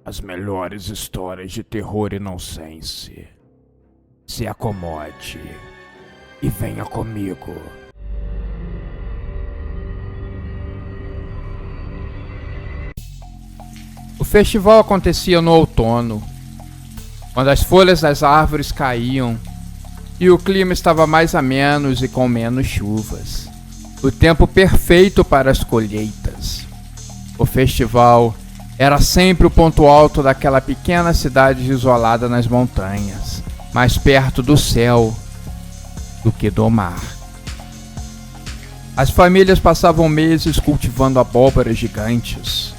as melhores histórias de terror e nonsense. Se acomode e venha comigo. O festival acontecia no outono, quando as folhas das árvores caíam e o clima estava mais ameno e com menos chuvas. O tempo perfeito para as colheitas. O festival era sempre o ponto alto daquela pequena cidade isolada nas montanhas, mais perto do céu do que do mar. As famílias passavam meses cultivando abóboras gigantes,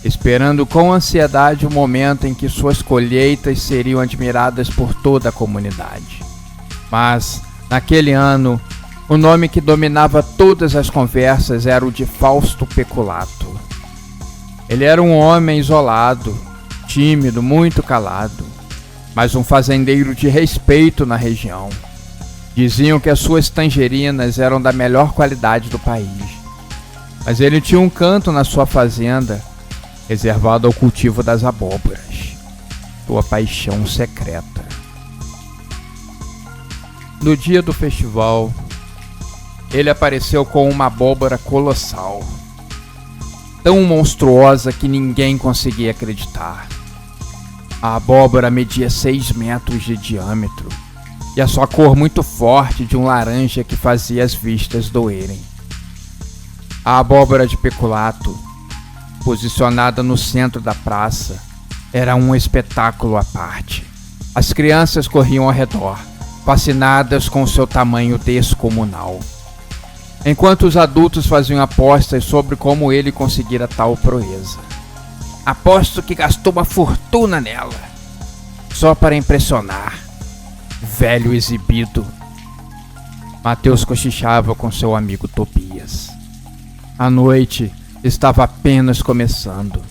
esperando com ansiedade o momento em que suas colheitas seriam admiradas por toda a comunidade. Mas, naquele ano, o nome que dominava todas as conversas era o de Fausto Peculato. Ele era um homem isolado, tímido, muito calado, mas um fazendeiro de respeito na região. Diziam que as suas tangerinas eram da melhor qualidade do país, mas ele tinha um canto na sua fazenda reservado ao cultivo das abóboras, sua paixão secreta. No dia do festival, ele apareceu com uma abóbora colossal, tão monstruosa que ninguém conseguia acreditar. A abóbora media 6 metros de diâmetro e a sua cor muito forte de um laranja que fazia as vistas doerem. A abóbora de Peculato, posicionada no centro da praça, era um espetáculo à parte. As crianças corriam ao redor, fascinadas com seu tamanho descomunal, enquanto os adultos faziam apostas sobre como ele conseguira tal proeza. Aposto que gastou uma fortuna nela, só para impressionar. Velho exibido. Mateus cochichava com seu amigo Tobias. A noite estava apenas começando.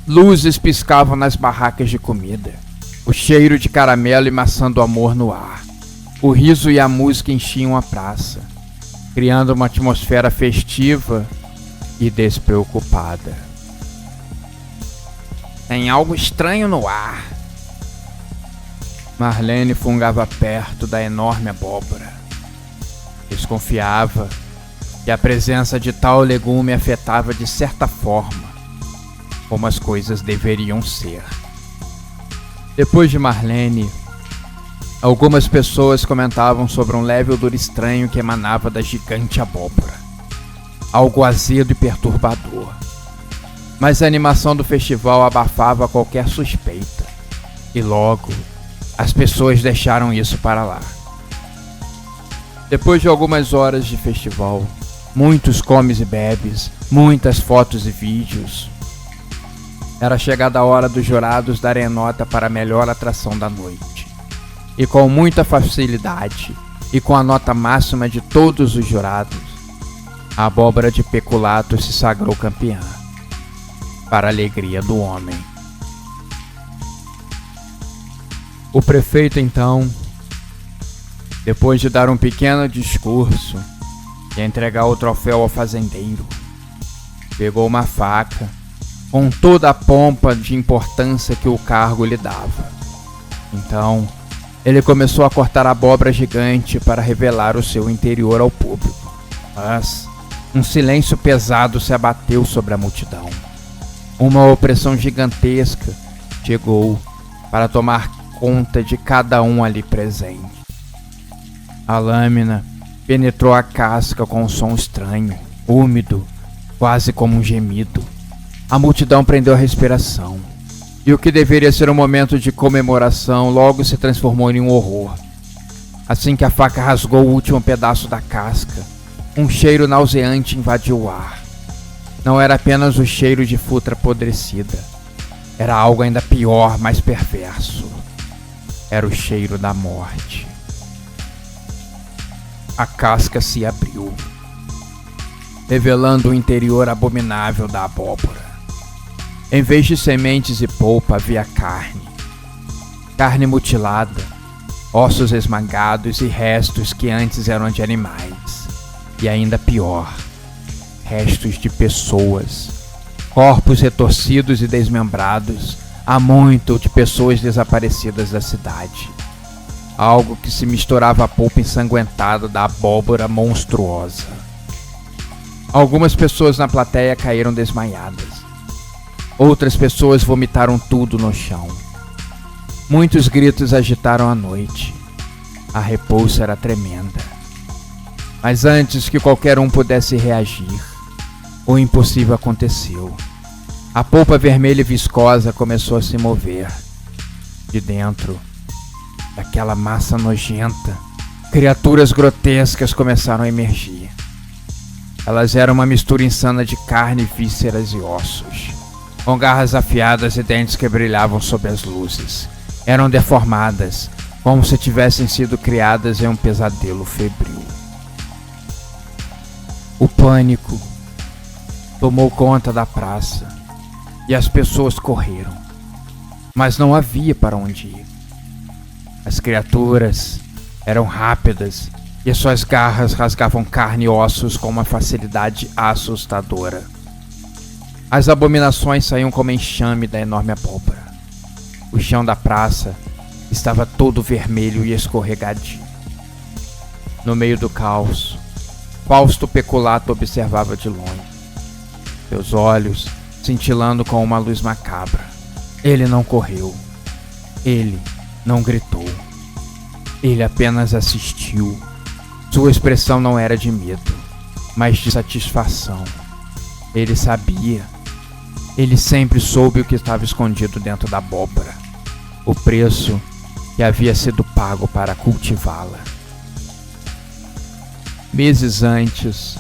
Luzes piscavam nas barracas de comida. O cheiro de caramelo e maçã do amor no ar. O riso e a música enchiam a praça, criando uma atmosfera festiva e despreocupada. Tem algo estranho no ar. Marlene fungava perto da enorme abóbora. Desconfiava que a presença de tal legume afetava de certa forma como as coisas deveriam ser. Depois de Marlene, algumas pessoas comentavam sobre um leve odor estranho que emanava da gigante abóbora. Algo azedo e perturbador. Mas a animação do festival abafava qualquer suspeita. E logo, as pessoas deixaram isso para lá. Depois de algumas horas de festival, muitos comes e bebes, muitas fotos e vídeos, era chegada a hora dos jurados darem nota para a melhor atração da noite. E com muita facilidade, e com a nota máxima de todos os jurados, a abóbora de Peculato se sagrou campeã, para a alegria do homem. O prefeito, então, depois de dar um pequeno discurso e entregar o troféu ao fazendeiro, pegou uma faca com toda a pompa de importância que o cargo lhe dava. Então, ele começou a cortar a abóbora gigante para revelar o seu interior ao público. Mas um silêncio pesado se abateu sobre a multidão. Uma opressão gigantesca chegou para tomar conta de cada um ali presente. A lâmina penetrou a casca com um som estranho, úmido, quase como um gemido. A multidão prendeu a respiração. E o que deveria ser um momento de comemoração logo se transformou em um horror. Assim que a faca rasgou o último pedaço da casca, um cheiro nauseante invadiu o ar. Não era apenas o cheiro de fruta apodrecida. Era algo ainda pior, mais perverso. Era o cheiro da morte. A casca se abriu, revelando o interior abominável da abóbora. Em vez de sementes e polpa, havia carne. Carne mutilada, ossos esmagados e restos que antes eram de animais. E ainda pior, restos de pessoas. Corpos retorcidos e desmembrados, há muito, de pessoas desaparecidas da cidade. Algo que se misturava à polpa ensanguentada da abóbora monstruosa. Algumas pessoas na plateia caíram desmaiadas. Outras pessoas vomitaram tudo no chão. Muitos gritos agitaram a noite. A repulsa era tremenda. Mas antes que qualquer um pudesse reagir, o impossível aconteceu. A polpa vermelha e viscosa começou a se mover. De dentro daquela massa nojenta, criaturas grotescas começaram a emergir. Elas eram uma mistura insana de carne, vísceras e ossos, com garras afiadas e dentes que brilhavam sob as luzes. Eram deformadas, como se tivessem sido criadas em um pesadelo febril. O pânico tomou conta da praça e as pessoas correram, mas não havia para onde ir. As criaturas eram rápidas e suas garras rasgavam carne e ossos com uma facilidade assustadora. As abominações saíam como enxame da enorme abóbora. O chão da praça estava todo vermelho e escorregadio. No meio do caos, Fausto Peculato observava de longe, seus olhos cintilando com uma luz macabra. Ele não correu. Ele não gritou. Ele apenas assistiu. Sua expressão não era de medo, mas de satisfação. Ele sabia. Ele sempre soube o que estava escondido dentro da abóbora. O preço que havia sido pago para cultivá-la. Meses antes,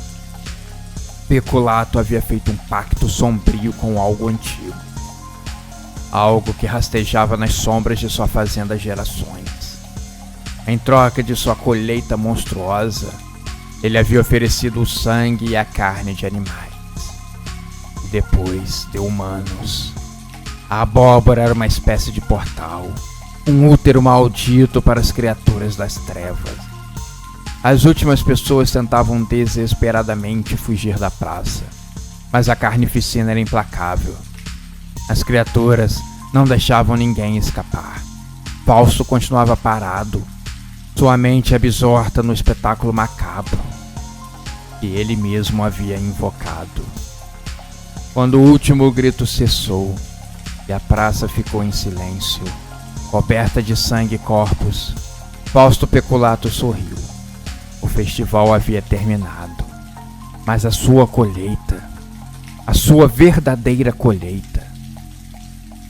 Peculato havia feito um pacto sombrio com algo antigo. Algo que rastejava nas sombras de sua fazenda há gerações. Em troca de sua colheita monstruosa, ele havia oferecido o sangue e a carne de animais. E depois de humanos. A abóbora era uma espécie de portal, um útero maldito para as criaturas das trevas. As últimas pessoas tentavam desesperadamente fugir da praça, mas a carnificina era implacável. As criaturas não deixavam ninguém escapar. Fausto continuava parado, sua mente absorta no espetáculo macabro que ele mesmo havia invocado. Quando o último grito cessou e a praça ficou em silêncio, coberta de sangue e corpos, Fausto Peculato sorriu. O festival havia terminado, mas a sua colheita, a sua verdadeira colheita,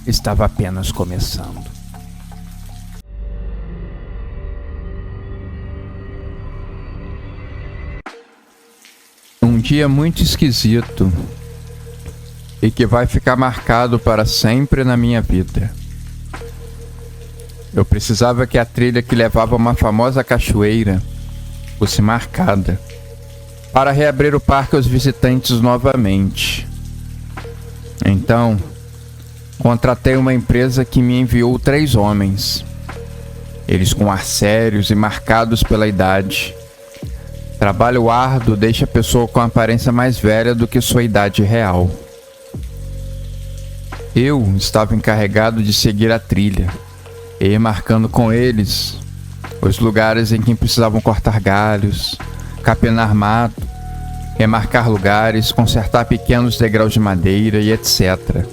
estava apenas começando. Um dia muito esquisito e que vai ficar marcado para sempre na minha vida. Eu precisava que a trilha que levava a uma famosa cachoeira fosse marcada para reabrir o parque aos visitantes novamente. Então, contratei uma empresa que me enviou 3 homens. Eles com ar sérios e marcados pela idade. Trabalho árduo deixa a pessoa com aparência mais velha do que sua idade real. Eu estava encarregado de seguir a trilha e ir marcando com eles os lugares em que precisavam cortar galhos, capinar mato, remarcar lugares, consertar pequenos degraus de madeira e etc.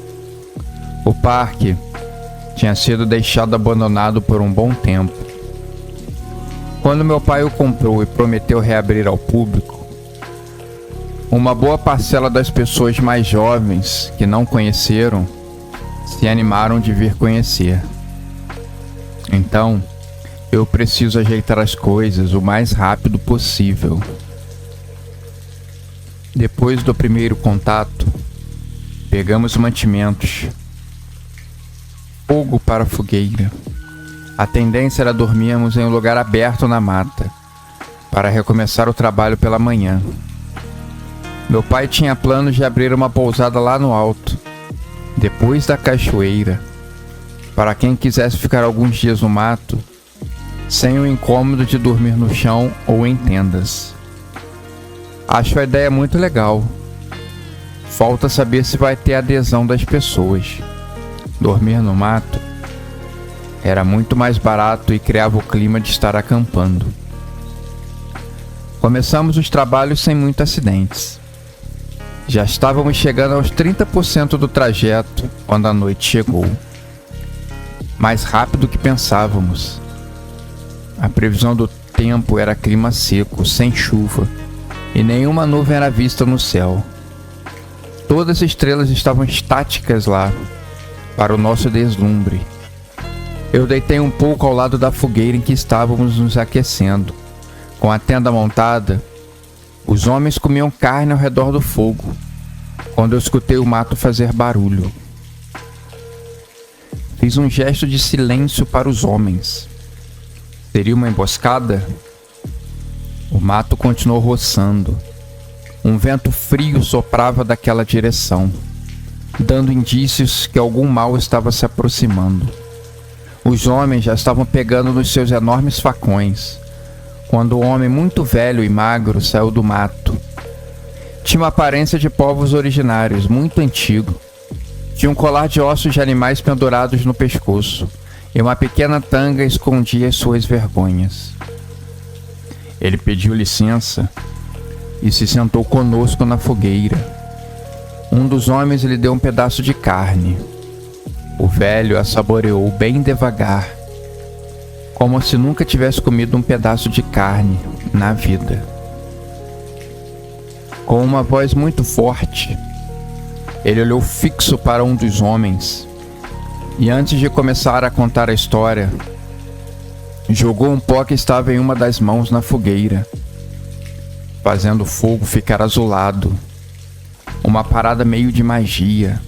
O parque tinha sido deixado abandonado por um bom tempo. Quando meu pai o comprou e prometeu reabrir ao público, uma boa parcela das pessoas mais jovens que não conheceram se animaram de vir conhecer. Então, eu preciso ajeitar as coisas o mais rápido possível. Depois do primeiro contato, pegamos mantimentos, fogo para a fogueira. A tendência era dormirmos em um lugar aberto na mata, para recomeçar o trabalho pela manhã. Meu pai tinha planos de abrir uma pousada lá no alto, depois da cachoeira, para quem quisesse ficar alguns dias no mato, sem o incômodo de dormir no chão ou em tendas. Acho a ideia muito legal. Falta saber se vai ter adesão das pessoas. Dormir no mato era muito mais barato e criava o clima de estar acampando. Começamos os trabalhos sem muitos acidentes. Já estávamos chegando aos 30% do trajeto quando a noite chegou. Mais rápido do que pensávamos. A previsão do tempo era clima seco, sem chuva, e nenhuma nuvem era vista no céu. Todas as estrelas estavam estáticas lá, para o nosso deslumbre. Eu deitei um pouco ao lado da fogueira em que estávamos nos aquecendo. Com a tenda montada, os homens comiam carne ao redor do fogo, quando eu escutei o mato fazer barulho. Fiz um gesto de silêncio para os homens. Seria uma emboscada? O mato continuou roçando. Um vento frio soprava daquela direção, dando indícios que algum mal estava se aproximando. Os homens já estavam pegando nos seus enormes facões, quando um homem muito velho e magro saiu do mato. Tinha uma aparência de povos originários, muito antigo. Tinha um colar de ossos de animais pendurados no pescoço, e uma pequena tanga escondia as suas vergonhas. Ele pediu licença e se sentou conosco na fogueira. Um dos homens lhe deu um pedaço de carne. O velho a saboreou bem devagar, como se nunca tivesse comido um pedaço de carne na vida. Com uma voz muito forte, ele olhou fixo para um dos homens e, antes de começar a contar a história, jogou um pó que estava em uma das mãos na fogueira, fazendo o fogo ficar azulado. Uma parada meio de magia,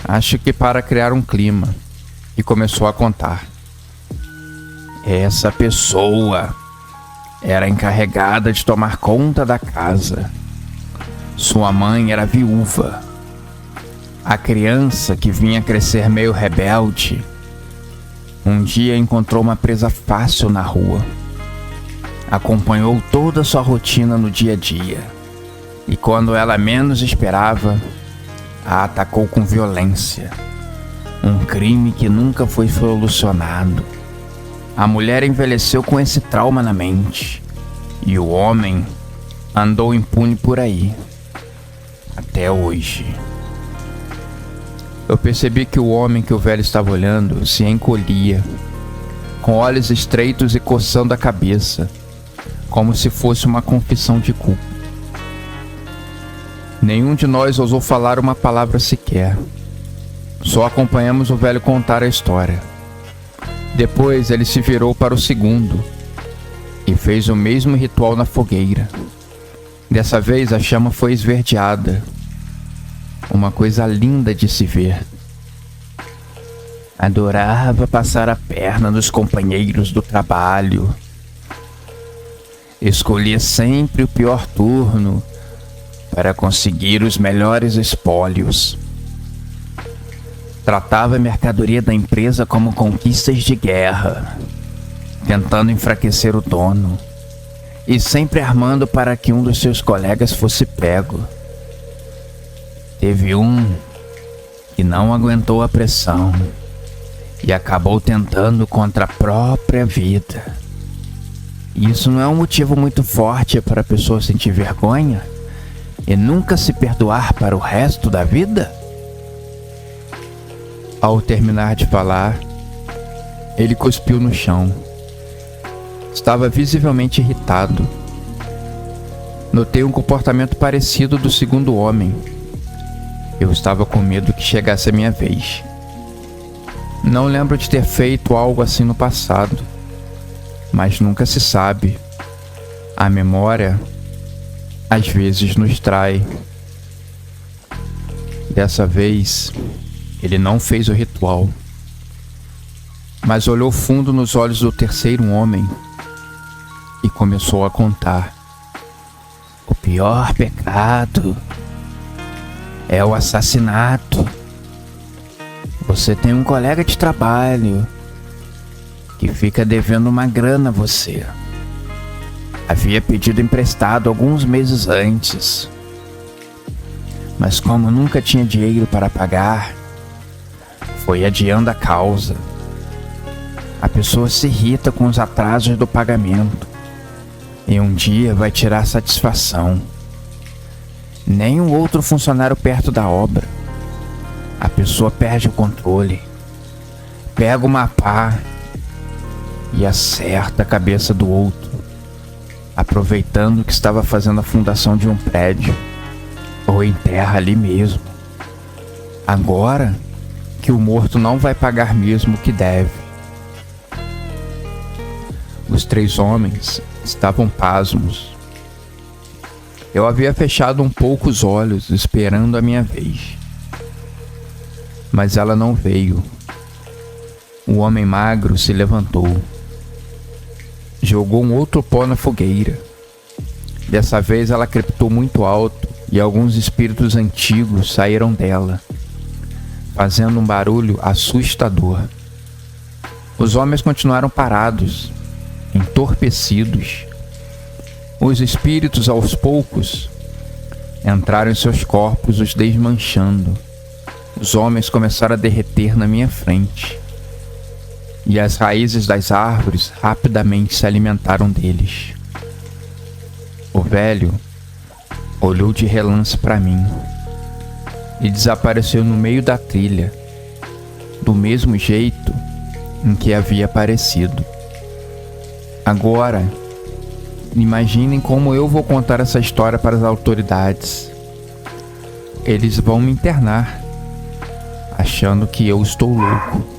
acho que para criar um clima, e começou a contar. Essa pessoa era encarregada de tomar conta da casa. Sua mãe era viúva. A criança, que vinha crescer meio rebelde, um dia encontrou uma presa fácil na rua. Acompanhou toda a sua rotina no dia a dia, e quando ela menos esperava, a atacou com violência. Um crime que nunca foi solucionado. A mulher envelheceu com esse trauma na mente, e o homem andou impune por aí, até hoje. Eu percebi que o homem que o velho estava olhando se encolhia, com olhos estreitos e coçando a cabeça, como se fosse uma confissão de culpa. Nenhum de nós ousou falar uma palavra sequer. Só acompanhamos o velho contar a história. Depois ele se virou para o segundo e fez o mesmo ritual na fogueira. Dessa vez a chama foi esverdeada. Uma coisa linda de se ver. Adorava passar a perna nos companheiros do trabalho. Escolhia sempre o pior turno para conseguir os melhores espólios. Tratava a mercadoria da empresa como conquistas de guerra, tentando enfraquecer o dono e sempre armando para que um dos seus colegas fosse pego. Teve um que não aguentou a pressão e acabou tentando contra a própria vida. Isso não é um motivo muito forte para a pessoa sentir vergonha e nunca se perdoar para o resto da vida? Ao terminar de falar, ele cuspiu no chão. Estava visivelmente irritado. Notei um comportamento parecido do segundo homem. Eu estava com medo que chegasse a minha vez. Não lembro de ter feito algo assim no passado, mas nunca se sabe. A memória, às vezes, nos trai. Dessa vez, ele não fez o ritual, mas olhou fundo nos olhos do terceiro homem e começou a contar. O pior pecado é o assassinato. Você tem um colega de trabalho que fica devendo uma grana a você. Havia pedido emprestado alguns meses antes, mas como nunca tinha dinheiro para pagar, foi adiando a causa. A pessoa se irrita com os atrasos do pagamento e um dia vai tirar satisfação. Nem um outro funcionário perto da obra. A pessoa perde o controle, pega uma pá e acerta a cabeça do outro, aproveitando que estava fazendo a fundação de um prédio, ou enterra ali mesmo. Agora que o morto não vai pagar mesmo o que deve. Os 3 homens estavam pasmos. Eu havia fechado um pouco os olhos, esperando a minha vez. Mas ela não veio. O homem magro se levantou. Jogou um outro pó na fogueira. Dessa vez ela crepitou muito alto e alguns espíritos antigos saíram dela, fazendo um barulho assustador. Os homens continuaram parados, entorpecidos. Os espíritos, aos poucos, entraram em seus corpos, os desmanchando. Os homens começaram a derreter na minha frente, e as raízes das árvores rapidamente se alimentaram deles. O velho olhou de relance para mim e desapareceu no meio da trilha, do mesmo jeito em que havia aparecido. Agora, imaginem como eu vou contar essa história para as autoridades. Eles vão me internar, achando que eu estou louco.